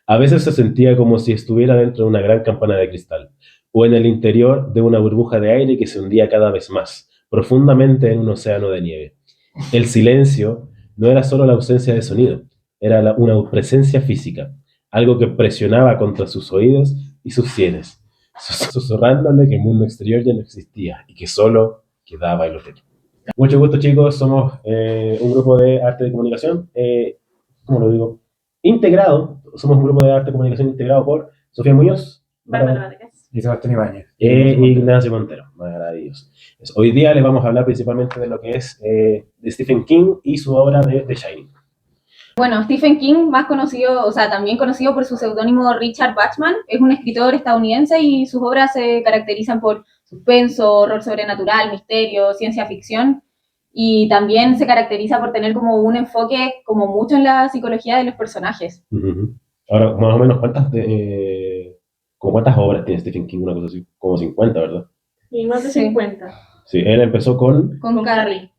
A veces se sentía como si estuviera dentro de una gran campana de cristal, o en el interior de una burbuja de aire que se hundía cada vez más, profundamente en un océano de nieve. El silencio no era solo la ausencia de sonido, era una presencia física, algo que presionaba contra sus oídos y sus sienes, susurrándole que el mundo exterior ya no existía y que solo quedaba el hotel. Mucho gusto, chicos. Somos un grupo de arte de comunicación, ¿cómo lo digo? Integrado. Somos un grupo de arte de comunicación integrado por Sofía Muñoz, Bárbara Vázquez. Y Sebastián Ibáñez. Ignacio Montero. Maravilloso. Hoy día les vamos a hablar principalmente de lo que es de Stephen King y su obra de The Shining. Bueno, Stephen King, más conocido, o sea, también conocido por su seudónimo Richard Bachman, es un escritor estadounidense y sus obras se caracterizan por suspenso, horror sobrenatural, misterio, ciencia ficción, y también se caracteriza por tener como un enfoque como mucho en la psicología de los personajes. Uh-huh. Ahora, más o menos, como cuántas obras tiene Stephen King? Una cosa así, como 50, ¿verdad? Sí, más de Sí. 50. Sí, él empezó con Carrie.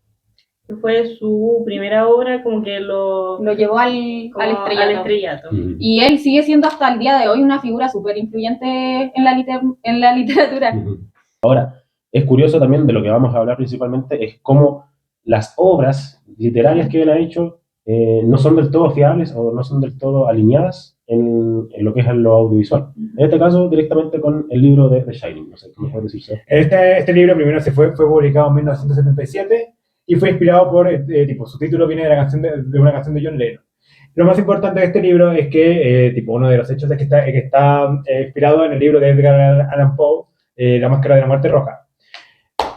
Fue su primera obra, como que lo llevó al estrellato. Uh-huh. Y él sigue siendo hasta el día de hoy una figura súper influyente en la literatura. Uh-huh. Ahora, es curioso también de lo que vamos a hablar principalmente, es cómo las obras literarias que él ha hecho no son del todo fiables o no son del todo alineadas en lo que es lo audiovisual. En este caso, directamente con el libro de The Shining. No sé, ¿qué me puedes decir? Este libro primero fue publicado en 1977 y fue inspirado por, su título viene de una canción de John Lennon. Lo más importante de este libro es que, uno de los hechos es que está inspirado en el libro de Edgar Allan Poe, La Máscara de la Muerte Roja.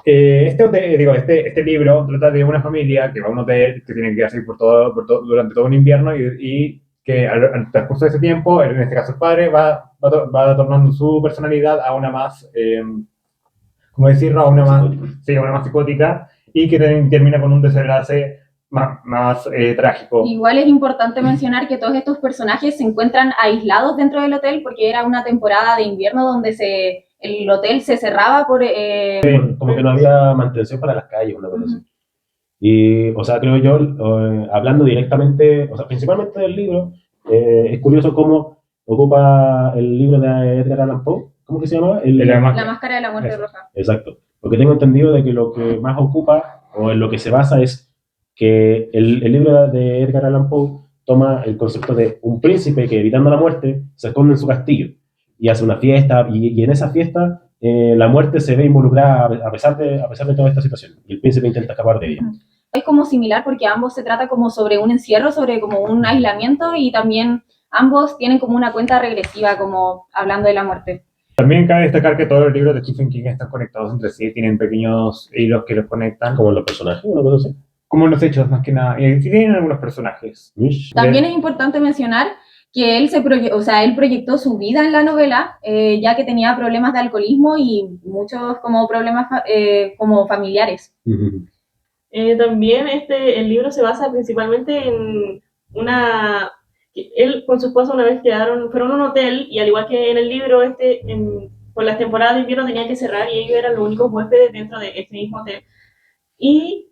Este libro trata de una familia que va a un hotel que tienen que hacer durante todo un invierno y que al transcurso de ese tiempo, en este caso el padre, va tornando su personalidad a una más, ¿cómo decirlo? A una más psicótica y que termina con un desenlace más trágico. Igual es importante mencionar que todos estos personajes se encuentran aislados dentro del hotel porque era una temporada de invierno donde el hotel se cerraba por... como que no había mantención para las calles, una cosa así. Y, o sea, creo yo, hablando directamente, o sea, principalmente del libro, es curioso cómo ocupa el libro de Edgar Allan Poe, ¿cómo que se llamaba? La Máscara de la Muerte Roja. Exacto. Porque tengo entendido de que lo que más ocupa, o en lo que se basa, es que el libro de Edgar Allan Poe toma el concepto de un príncipe que, evitando la muerte, se esconde en su castillo y hace una fiesta, y en esa fiesta la muerte se ve involucrada a pesar de toda esta situación, y el príncipe intenta escapar de ella. Es como similar porque ambos se trata como sobre un encierro, sobre como un aislamiento, y también ambos tienen como una cuenta regresiva, como hablando de la muerte. También cabe destacar que todos los libros de Stephen King están conectados entre sí, tienen pequeños hilos que los conectan. Como los personajes, una cosa así. Como los hechos, más que nada. Y sí tienen algunos personajes. También es importante mencionar que él proyectó su vida en la novela, ya que tenía problemas de alcoholismo y muchos como problemas como familiares. Uh-huh. También el libro se basa principalmente en él con su esposa una vez fueron a un hotel y al igual que en el libro por las temporadas de invierno tenían que cerrar y ellos eran los únicos huéspedes dentro de este mismo hotel. Y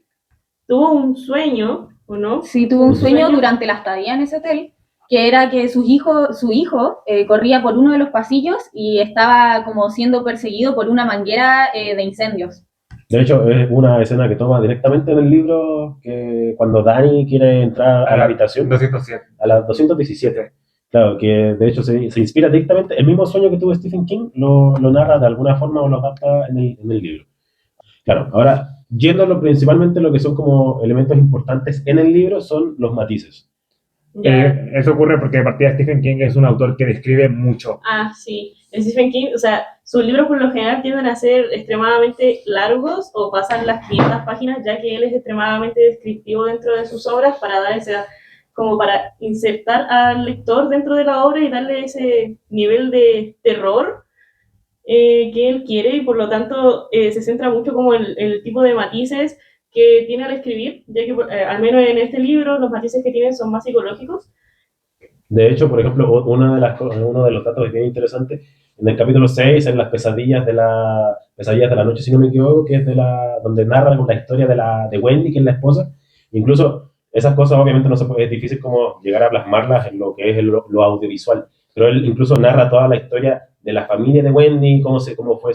tuvo un sueño, ¿o no? Sí, tuvo un sueño durante la estadía en ese hotel, que era que su hijo corría por uno de los pasillos y estaba como siendo perseguido por una manguera de incendios. De hecho, es una escena que toma directamente en el libro, que cuando Danny quiere entrar a la habitación. 207. A la 217. Claro, que de hecho se inspira directamente. El mismo sueño que tuvo Stephen King lo narra de alguna forma o lo adapta en el libro. Claro, ahora, yéndolo principalmente lo que son como elementos importantes en el libro son los matices. Eso ocurre porque de partida Stephen King es un autor que describe mucho. Ah, sí. Stephen King, o sea, sus libros por lo general tienden a ser extremadamente largos o pasan las 500 páginas, ya que él es extremadamente descriptivo dentro de sus obras para dar como para insertar al lector dentro de la obra y darle ese nivel de terror que él quiere, y por lo tanto se centra mucho como en el tipo de matices que tiene al escribir, ya que al menos en este libro los matices que tiene son más psicológicos. De hecho, por ejemplo, uno de los datos que tiene interesante, en el capítulo 6, en las pesadillas de la noche, si no me equivoco, que es donde narra la historia de Wendy, que es la esposa, incluso esas cosas obviamente no se puede, es difícil como llegar a plasmarlas en lo que es lo audiovisual, pero él incluso narra toda la historia de la familia de Wendy, cómo fue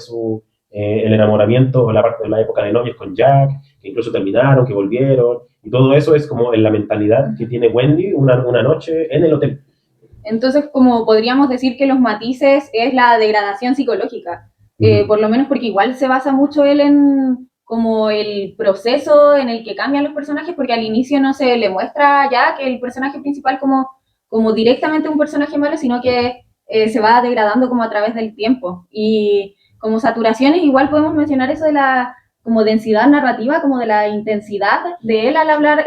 el enamoramiento o la época de novios con Jack, que incluso terminaron, que volvieron, y todo eso es como en la mentalidad que tiene Wendy una noche en el hotel. Entonces, como podríamos decir que los matices es la degradación psicológica, por lo menos porque igual se basa mucho él en como el proceso en el que cambian los personajes, porque al inicio no se le muestra ya que el personaje principal como directamente un personaje malo, sino que se va degradando como a través del tiempo. Y como saturaciones, igual podemos mencionar eso de la como densidad narrativa, como de la intensidad de él al hablar,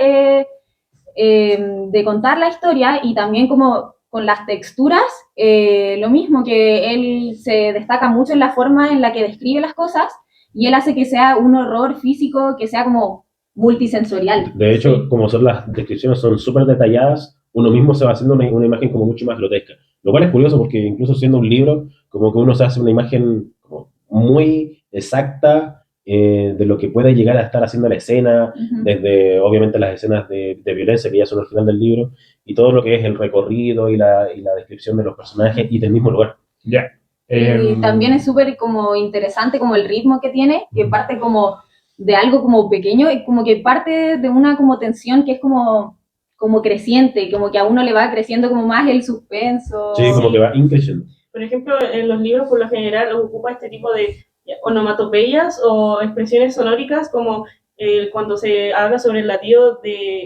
de contar la historia, y también como con las texturas, lo mismo, que él se destaca mucho en la forma en la que describe las cosas, y él hace que sea un horror físico, que sea como multisensorial. De hecho, como son las descripciones son súper detalladas, uno mismo se va haciendo una imagen como mucho más grotesca. Lo cual es curioso porque incluso siendo un libro, como que uno se hace una imagen como muy exacta de lo que puede llegar a estar haciendo la escena, desde obviamente las escenas de violencia que ya son al final del libro, y todo lo que es el recorrido y la descripción de los personajes y del mismo lugar. Ya. Y también es súper como interesante como el ritmo que tiene, que parte como de algo como pequeño y como que parte de una como tensión que es como creciente, como que a uno le va creciendo como más el suspenso. Sí, como que va increciendo. Por ejemplo, en los libros por lo general ocupa este tipo de onomatopeyas o expresiones sonóricas, como cuando se habla sobre el latido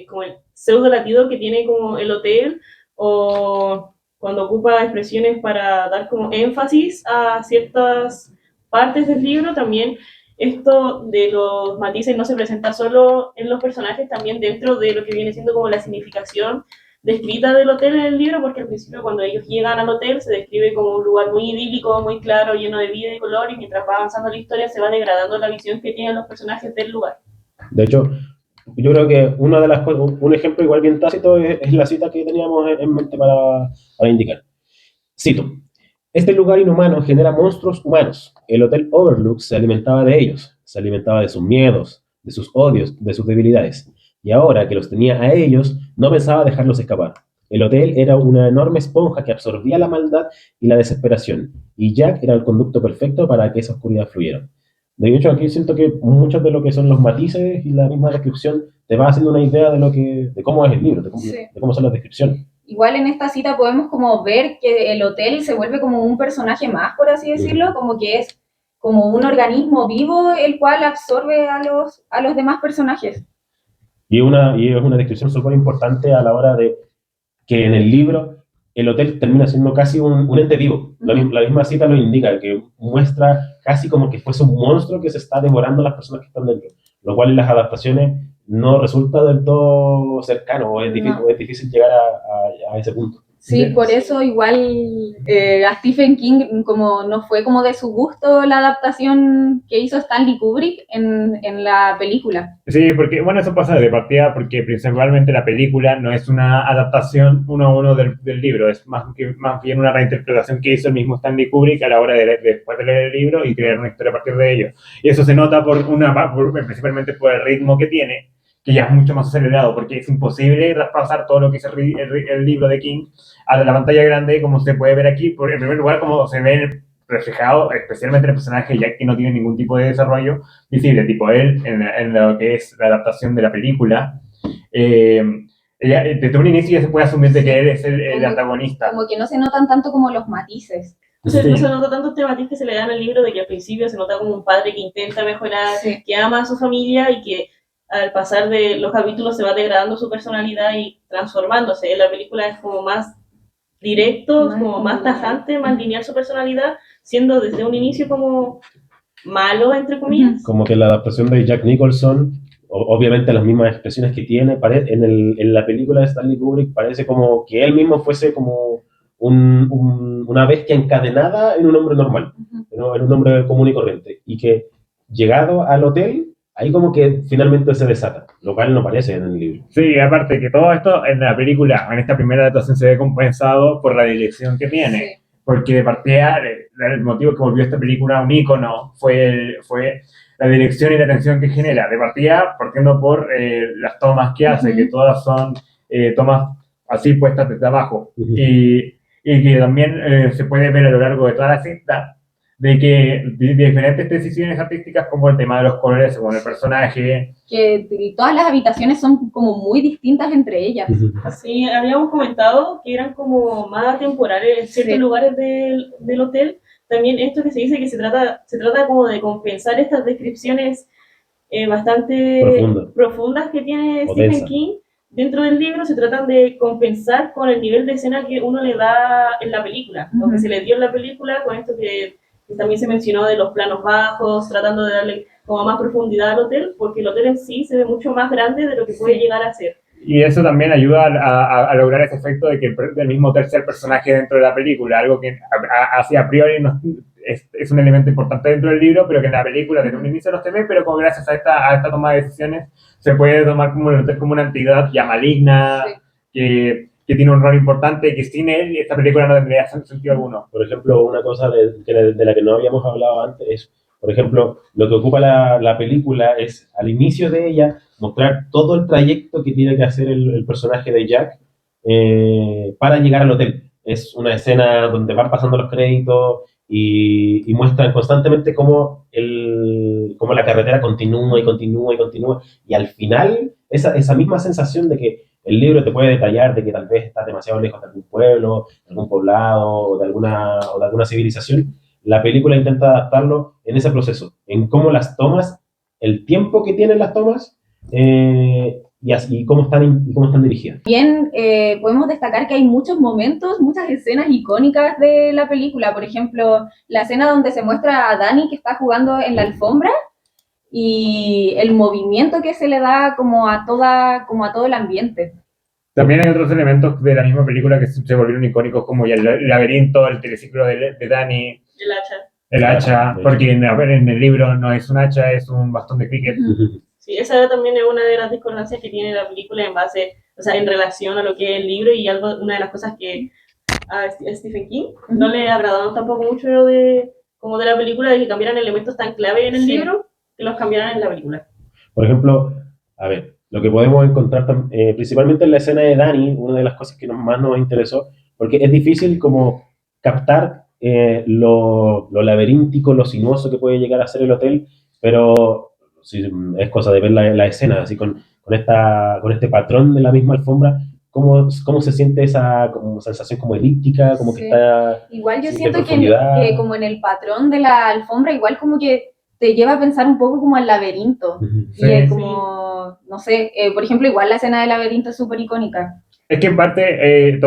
como el pseudo latido que tiene como el hotel, o cuando ocupa expresiones para dar como énfasis a ciertas partes del libro. También esto de los matices no se presenta solo en los personajes, también dentro de lo que viene siendo como la significación descrita del hotel en el libro, porque al principio cuando ellos llegan al hotel se describe como un lugar muy idílico, muy claro, lleno de vida y color, y mientras va avanzando la historia se va degradando la visión que tienen los personajes del lugar. De hecho, yo creo que un ejemplo igual bien tácito es la cita que teníamos en mente para indicar. Cito: este lugar inhumano genera monstruos humanos. El Hotel Overlook se alimentaba de ellos, se alimentaba de sus miedos, de sus odios, de sus debilidades. Y ahora que los tenía a ellos, no pensaba dejarlos escapar. El hotel era una enorme esponja que absorbía la maldad y la desesperación, y Jack era el conducto perfecto para que esa oscuridad fluyera. De hecho, aquí siento que muchos de lo que son los matices y la misma descripción te va haciendo una idea de cómo es el libro, de cómo son las descripciones. Igual en esta cita podemos como ver que el hotel se vuelve como un personaje más, por así decirlo, como que es como un organismo vivo el cual absorbe a los demás personajes. Y es una descripción súper importante a la hora de que en el libro el hotel termina siendo casi un ente vivo. La misma cita lo indica, que muestra casi como que fuese un monstruo que se está devorando a las personas que están dentro, lo cual en las adaptaciones no resulta del todo cercano, o es difícil llegar a ese punto. Sí, por eso igual a Stephen King como no fue como de su gusto la adaptación que hizo Stanley Kubrick en la película. Sí, porque bueno, eso pasa de partida porque principalmente la película no es una adaptación uno a uno del libro, es más bien una reinterpretación que hizo el mismo Stanley Kubrick a la hora después de leer el libro y crear una historia a partir de ello. Y eso se nota principalmente por el ritmo que tiene, que ya es mucho más acelerado, porque es imposible traspasar todo lo que es el libro de King a la pantalla grande, como se puede ver aquí. En primer lugar, como se ve reflejado, especialmente el personaje Jack, que no tiene ningún tipo de desarrollo visible, tipo él, en lo que es la adaptación de la película. Desde un inicio ya se puede asumir de que él es el antagonista. Como que no se notan tanto como los matices. Entonces, no se nota tanto este matiz que se le da en el libro, de que al principio se nota como un padre que intenta mejorar, que ama a su familia, y que al pasar de los capítulos se va degradando su personalidad y transformándose. En la película es como más directo, como más tajante, más lineal su personalidad, siendo desde un inicio como malo, entre comillas. Como que la adaptación de Jack Nicholson, obviamente las mismas expresiones que tiene, en la película de Stanley Kubrick parece como que él mismo fuese como una bestia encadenada en un hombre normal, ¿no? En un hombre común y corriente, y que llegado al hotel, ahí como que finalmente se desata, lo cual no parece en el libro. Sí, aparte que todo esto en la película, en esta primera adaptación, se ve compensado por la dirección que tiene. Sí. Porque de partida, el motivo que volvió esta película un ícono fue la dirección y la tensión que genera. De partida, partiendo por las tomas que hace, que todas son tomas así puestas desde abajo. Y que también se puede ver a lo largo de toda la cinta, de que de diferentes decisiones artísticas, como el tema de los colores, según el personaje. Que todas las habitaciones son como muy distintas entre ellas. Sí, habíamos comentado que eran como más temporales en ciertos lugares del hotel. También esto que se dice que se trata como de compensar estas descripciones bastante profundas que tiene Stephen King dentro del libro, se tratan de compensar con el nivel de escena que uno le da en la película, lo que se le dio en la película, con esto que también se mencionó de los planos bajos, tratando de darle como más profundidad al hotel, porque el hotel en sí se ve mucho más grande de lo que puede llegar a ser. Y eso también ayuda a lograr ese efecto de que el mismo hotel sea el personaje dentro de la película, algo que así a priori no, es un elemento importante dentro del libro, pero que en la película desde un inicio no se ve, pero gracias a esta toma de decisiones se puede tomar como el hotel como una entidad ya maligna, que tiene un rol importante y que sin él esta película no tendría sentido alguno. Por ejemplo, una cosa de la que no habíamos hablado antes es, por ejemplo, lo que ocupa la película es, al inicio de ella, mostrar todo el trayecto que tiene que hacer el personaje de Jack para llegar al hotel. Es una escena donde van pasando los créditos y muestran constantemente cómo la carretera continúa y continúa y continúa. Y al final, esa misma sensación de que el libro te puede detallar de que tal vez estás demasiado lejos de algún pueblo, de algún poblado o de alguna civilización, la película intenta adaptarlo en ese proceso, en cómo las tomas, el tiempo que tienen las tomas y cómo están dirigidas. Bien, podemos destacar que hay muchos momentos, muchas escenas icónicas de la película. Por ejemplo, la escena donde se muestra a Dani que está jugando en la alfombra y el movimiento que se le da como a todo el ambiente. También hay otros elementos de la misma película que se volvieron icónicos, como ya el laberinto, el teleciclo de Dani. El hacha, porque en el libro no es un hacha, es un bastón de cricket. Sí, esa también es una de las discordancias que tiene la película en base, o sea, en relación a lo que es el libro, y una de las cosas que a Stephen King no le agradaron tampoco mucho como de la película, de que cambiaran elementos tan clave en el libro que los cambiaran en la película. Por ejemplo, a ver, lo que podemos encontrar principalmente en la escena de Dani, una de las cosas que más nos interesó, porque es difícil como captar lo laberíntico, lo sinuoso que puede llegar a ser el hotel, pero sí, es cosa de ver la escena, así con este patrón de la misma alfombra, cómo se siente esa como sensación como elíptica, como que está... Igual yo siento que como en el patrón de la alfombra, igual como que te lleva a pensar un poco como al laberinto. Sí, y es como, no sé, por ejemplo, igual la escena del laberinto es súper icónica. Es que en parte,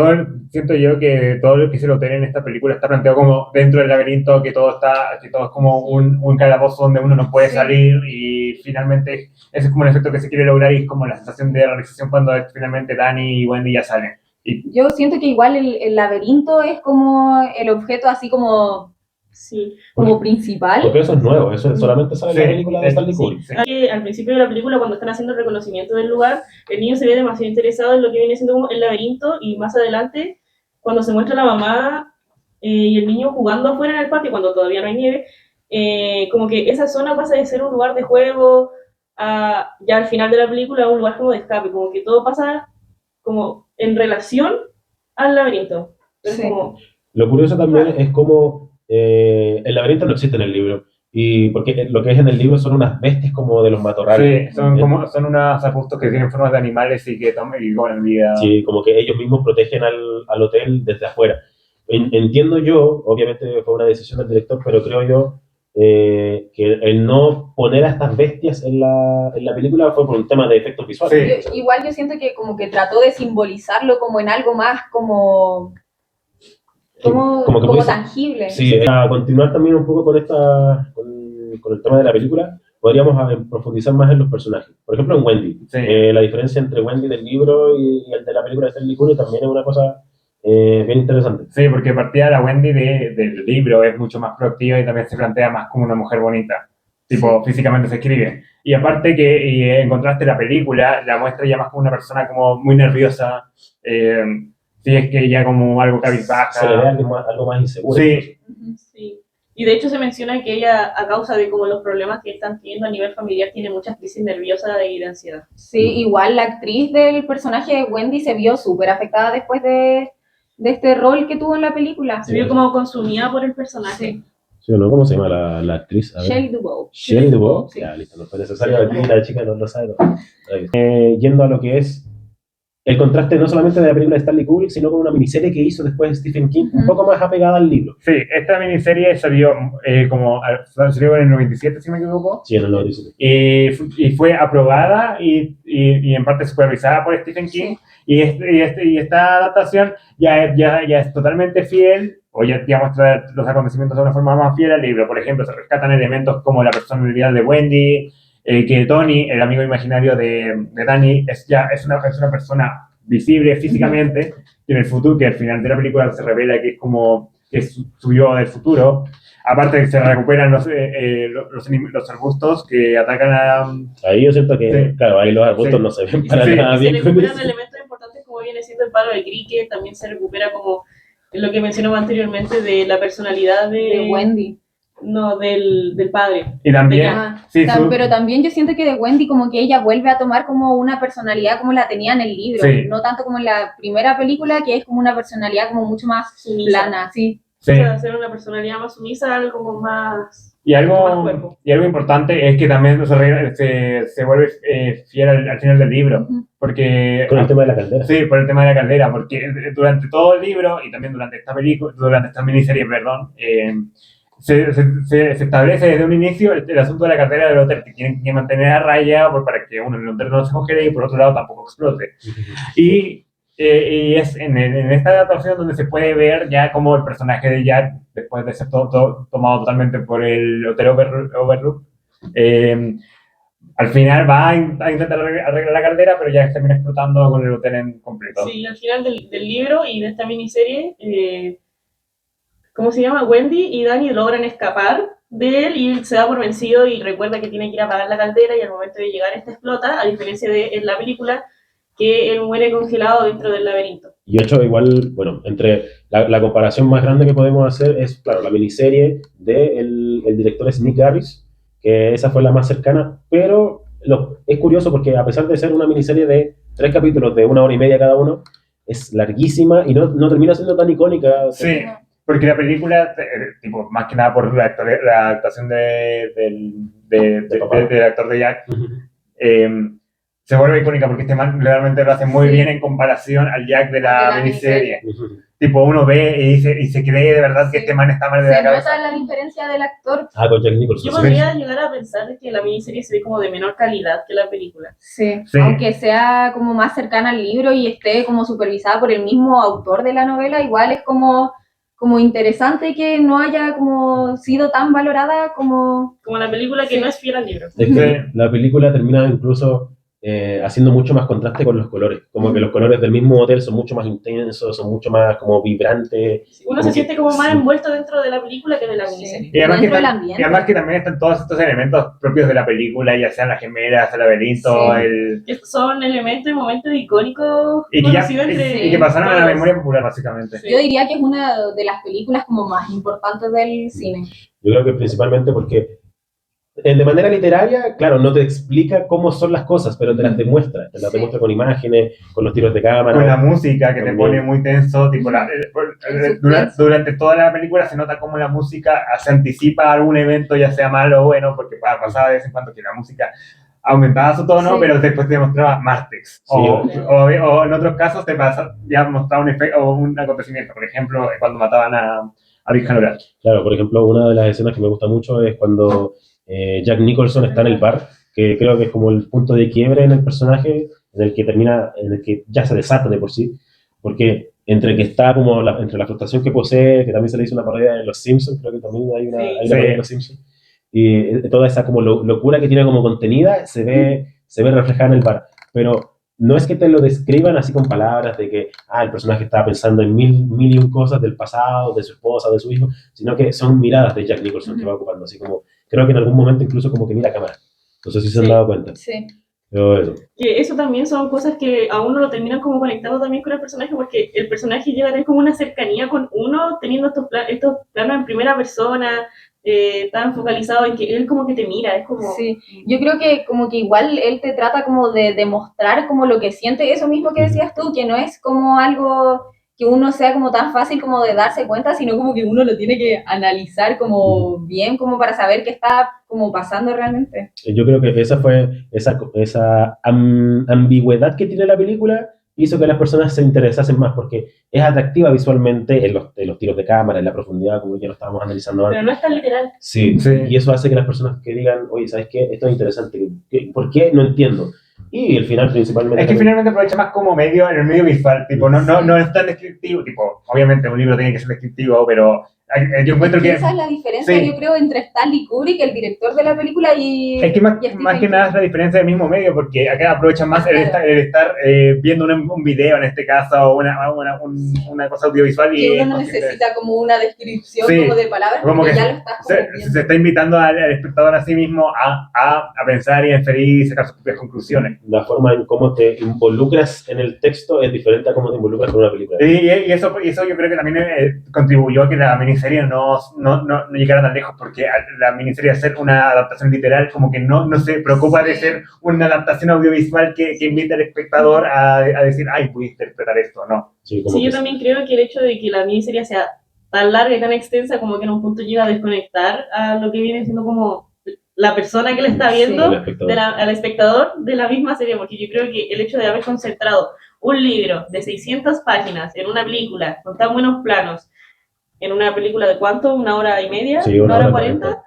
siento yo que todo lo que hizo el hotel en esta película está planteado como dentro del laberinto, que todo es como un calabozo donde uno no puede salir, y finalmente ese es como el efecto que se quiere lograr, y es como la sensación de realización cuando finalmente Dani y Wendy ya salen. Yo siento que igual el laberinto es como el objeto así como... Sí. Como principal. Porque eso es nuevo, eso solamente sale en la película de Stanley Kubrick. Sí. Al principio de la película, cuando están haciendo el reconocimiento del lugar, el niño se ve demasiado interesado en lo que viene siendo como el laberinto, y más adelante, cuando se muestra la mamá y el niño jugando afuera en el patio, cuando todavía no hay nieve, como que esa zona pasa de ser un lugar de juego a, ya al final de la película, a un lugar como de escape, como que todo pasa como en relación al laberinto. Entonces, Lo curioso también es como el laberinto no existe en el libro, y porque lo que es en el libro son unas bestias como de los matorrales. Sí, son unos arbustos que tienen formas de animales y que cobran vida. Sí, como que ellos mismos protegen al hotel desde afuera. Entiendo yo, obviamente fue una decisión del director, pero creo yo que el no poner a estas bestias en la película fue por un tema de efectos visuales. Sí. Igual yo siento que como que trató de simbolizarlo como en algo más como tangible. Sí, a continuar también un poco con el tema de la película, podríamos profundizar más en los personajes. Por ejemplo, en Wendy. Sí. La diferencia entre Wendy del libro y el de la película de Stanley Kubrick también es una cosa bien interesante. Sí, porque partida la Wendy del libro es mucho más proactiva y también se plantea más como una mujer bonita. Tipo, físicamente se escribe. Y aparte que en contraste la película la muestra ya más como una persona como muy nerviosa. Sí, es que ya como algo cabizbaja. Se le ve algo más inseguro. Sí. Sí. Y de hecho se menciona que ella, a causa de como los problemas que están teniendo a nivel familiar, tiene muchas crisis nerviosas y de ansiedad. Sí, igual la actriz del personaje de Wendy se vio súper afectada después de este rol que tuvo en la película. Se vio como consumida por el personaje. ¿Sí o no? ¿Cómo se llama la actriz? A ver. Shelley Duvall. Shelley Duvall. Sí. Ya, listo, no fue necesario. Aquí la chica no lo sabe todo. Yendo a lo que es el contraste no solamente de la película de Stanley Kubrick, sino con una miniserie que hizo después Stephen King, un poco más apegada al libro. Sí, esta miniserie salió salió en el 97, si me equivoco. Sí, en el 97. Y fue aprobada y en parte supervisada por Stephen King. Sí. Y esta adaptación ya es totalmente fiel, o ya muestra los acontecimientos de una forma más fiel al libro. Por ejemplo, se rescatan elementos como la personalidad de Wendy, que Tony, el amigo imaginario de Danny, es una persona visible físicamente, y en el futuro, que al final de la película se revela que es como que es su yo del futuro. Aparte de que se recuperan los arbustos que atacan a... Ahí yo siento que, Sí. claro, ahí los arbustos Sí. no se ven para Sí. nada Se bien con recuperan eso. elementos importantes como viene siendo el palo de cricket, también se recupera como lo que mencionamos anteriormente de la personalidad De Wendy. No, del padre. Y también... Ah, sí, pero también yo siento que de Wendy como que ella vuelve a tomar como una personalidad como la tenía en el libro, Sí. no tanto como en la primera película, que es como una personalidad como mucho más Sumisa. plana, sí. sí. O sea, ser una personalidad más sumisa, algo como más... Y más algo cuerpo. importante es que también se vuelve fiel al final del libro, Ujú. porque... Con el tema de la caldera. Sí, por el tema de la caldera, porque durante todo el libro y también durante esta miniserie, perdón, se establece desde un inicio el asunto de la caldera del hotel, que tienen que mantener a raya para que uno, el hotel no se congele y por otro lado tampoco explote. Y es en esta adaptación donde se puede ver ya como el personaje de Jack, después de ser tomado totalmente por el Hotel Overlook, al final va a intentar arreglar la caldera, pero ya termina explotando con el hotel en completo. Sí, al final del libro y de esta miniserie, ¿cómo se llama? Wendy y Danny logran escapar de él y él se da por vencido y recuerda que tiene que ir a apagar la caldera y al momento de llegar esta explota, a diferencia de en la película, que él muere congelado dentro del laberinto. Y hecho, igual, bueno, entre la comparación más grande que podemos hacer es, claro, la miniserie del director es Nick Garris, que esa fue la más cercana, pero es curioso porque a pesar de ser una miniserie de 3 capítulos de 1 hora y media cada uno, es larguísima y no termina siendo tan icónica. Sí, porque la película, tipo, más que nada por la actuación del actor de Jack, se vuelve icónica porque este man realmente lo hace muy bien en comparación al Jack de la miniserie. Tipo, uno ve y se cree de verdad que este man está mal de la Se cabeza. nota la diferencia del actor. Con Jack Nicholson. Yo podría llegar a pensar que la miniserie se ve como de menor calidad que la película. Sí. Sí. Aunque sea como más cercana al libro y esté como supervisada por el mismo autor de la novela, igual es como interesante que no haya como sido tan valorada como... Como la película que no es fiel al libro. Es que la película termina incluso haciendo mucho más contraste con los colores, como que los colores del mismo hotel son mucho más intensos, son mucho más como vibrantes. Uno se siente como más envuelto dentro de la película que de la miniserie. Y además, Dentro del ambiente. y además que también están todos estos elementos propios de la película, ya sean las gemelas, el laberinto, Sí. Estos son elementos y momentos icónicos y conocidos entre y que pasaron a la todos. memoria popular, básicamente. Sí. Yo diría que es una de las películas como más importantes del cine. Yo creo que principalmente porque de manera literaria, claro, no te explica cómo son las cosas, pero te las demuestra. Te las Sí. demuestra con imágenes, con los tiros de cámara. Con la música que te También. pone muy tenso, tipo durante toda la película se nota cómo la música se anticipa a algún evento, ya sea malo o bueno, porque pasaba de vez en cuando que la música aumentaba su tono, Sí. pero después te mostraba Martex. Sí. O en otros casos ya mostraba un efecto o un acontecimiento, por ejemplo, cuando mataban a Dick Hanover. Claro, por ejemplo, una de las escenas que me gusta mucho es cuando Jack Nicholson está en el bar, que creo que es como el punto de quiebre en el personaje, en el que ya se desata de por sí, porque entre que está como entre la frustración que posee, que también se le hizo una parodia de Los Simpsons, creo que también hay una Sí. parodia de Los Simpsons, y toda esa como locura que tiene como contenida se ve reflejada en el bar, pero no es que te lo describan así con palabras de que el personaje estaba pensando en mil y un cosas del pasado, de su esposa, de su hijo, sino que son miradas de Jack Nicholson que va ocupando, así como, creo que en algún momento incluso como que mira a cámara. No sé si se han Sí. dado cuenta. Sí. Pero eso. Que eso también son cosas que a uno lo terminan como conectando también con el personaje, porque el personaje llega a tener como una cercanía con uno, teniendo estos planos en primera persona, tan focalizado en que él como que te mira, es como... Sí, yo creo que como que igual él te trata como de demostrar como lo que siente, eso mismo que decías tú, que no es como algo que uno sea como tan fácil como de darse cuenta, sino como que uno lo tiene que analizar como bien, como para saber qué está como pasando realmente. Yo creo que esa fue esa ambigüedad que tiene la película hizo que las personas se interesasen más porque es atractiva visualmente en los tiros de cámara, en la profundidad, como ya lo estábamos analizando Pero antes. no es tan literal. Sí, Sí. y eso hace que las personas que digan, oye, ¿sabes qué? Esto es interesante. ¿Por qué? No entiendo. Y el final principalmente... Es que finalmente aprovecha más como medio, en el medio visual, tipo, no es tan descriptivo, tipo, obviamente un libro tiene que ser descriptivo, pero yo encuentro que... Esa es la diferencia, Sí. yo creo, entre Stanley Kubrick, el director de la película, y... Es que más y Stephen que King. nada es la diferencia del mismo medio, porque acá aprovechan más el estar viendo un video, en este caso, o una cosa audiovisual. Que Y uno no necesita como una descripción Sí, como de palabras, como porque que ya lo estás como se viendo. está invitando al espectador a sí mismo a pensar y a inferir y sacar sus propias conclusiones. La forma en cómo te involucras en el texto es diferente a cómo te involucras con una película. Y eso yo creo que también contribuyó a que la miniserie no llegara tan lejos, porque la miniserie, al ser una adaptación literal, como que no se preocupa de ser una adaptación audiovisual que invita al espectador a decir, ay, voy a interpretar esto, no. Sí, como Sí, yo que también creo que el hecho de que la miniserie sea tan larga y tan extensa como que en un punto llega a desconectar a lo que viene siendo como la persona que la está viendo, el espectador. al espectador de la misma serie, porque yo creo que el hecho de haber concentrado un libro de 600 páginas en una película con tan buenos planos, en una película de ¿cuánto? ¿Una hora y media? Sí, ¿Una hora 40. 40?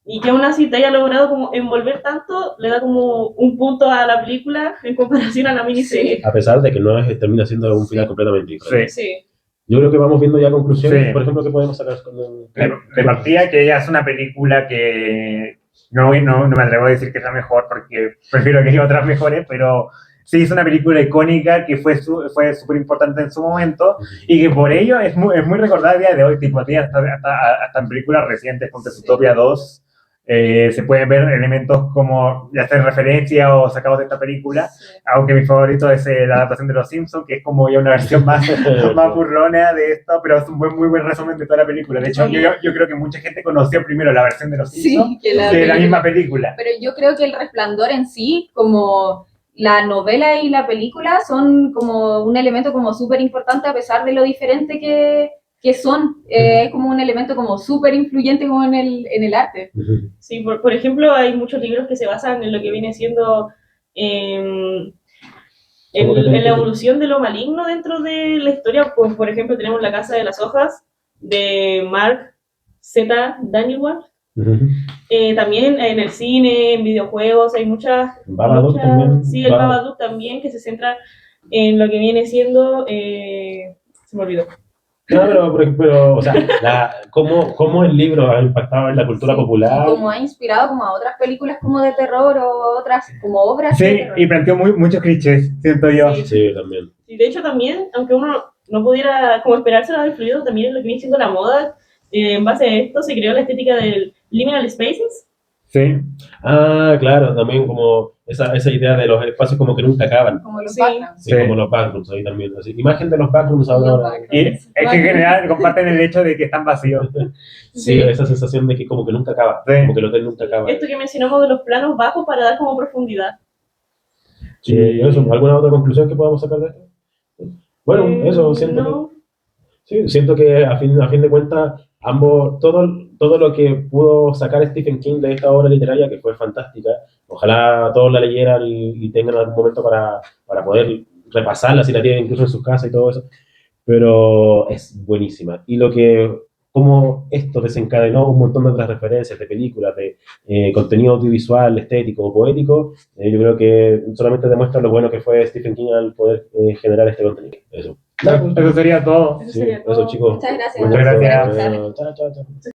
Y que aún así te haya logrado como envolver tanto, le da como un punto a la película en comparación a la miniserie. A pesar de que no termina siendo un final completamente diferente. Sí. Yo creo que vamos viendo ya conclusiones, Sí. por ejemplo, que podemos sacar con De partida que ella es una película que no me atrevo a decir que es la mejor, porque prefiero que haya otras mejores, pero sí es una película icónica que fue súper importante en su momento y que por ello es muy recordada a día de hoy, tipo hasta en películas recientes, como Zootopia 2, se pueden ver elementos como ya hacer referencia o sacados de esta película, aunque mi favorito es la adaptación de Los Simpsons, que es como ya una versión más burlona de esto, pero es un muy buen resumen de toda la película. De hecho, yo creo que mucha gente conoció primero la versión de Los Simpsons que la misma película. Pero yo creo que El Resplandor en sí, como la novela y la película, son como un elemento como súper importante a pesar de lo diferente que son. Es como un elemento como súper influyente como en el arte. Sí, por ejemplo, hay muchos libros que se basan en lo que viene siendo en la evolución de lo maligno dentro de la historia. Pues, por ejemplo, tenemos La Casa de las Hojas de Mark Z. Danielwald. También en el cine, en videojuegos, hay muchas... Babadook también. Sí, el Babadook también, que se centra en lo que viene siendo... se me olvidó. No, pero o sea, cómo el libro ha impactado en la cultura popular. Como ha inspirado como a otras películas como de terror o otras como obras de terror. Y planteó muchos clichés, siento yo. Sí, también. Y de hecho también, aunque uno no pudiera como esperárselo haber fluido, también en lo que viene siendo la moda, en base a esto se creó la estética del liminal spaces. Sí. Ah, claro, también como esa idea de los espacios como que nunca acaban. Como los Sí. backgrounds. Sí, como los backrooms ahí también. Así, imagen de los backrooms ahora. Y es que en general comparten el hecho de que están vacíos. Sí, esa sensación de que como que nunca acaba. Sí. Como que el hotel nunca acaba. Esto que mencionamos de los planos bajos para dar como profundidad. Sí, eso, ¿alguna otra conclusión que podamos sacar de esto? Bueno, eso, siento No. Sí, siento que a fin de cuentas, ambos, todo lo que pudo sacar Stephen King de esta obra literaria, que fue fantástica, ojalá todos la leyeran y tengan algún momento para poder repasarla, si la tienen incluso en sus casas y todo eso, pero es buenísima. Y como esto desencadenó un montón de otras referencias de películas, de contenido audiovisual, estético o poético, yo creo que solamente demuestra lo bueno que fue Stephen King al poder generar este contenido. Eso. Eso sería todo. Eso sería todo. Eso, chicos. Muchas gracias. Muchas gracias. Chao, chao, chao.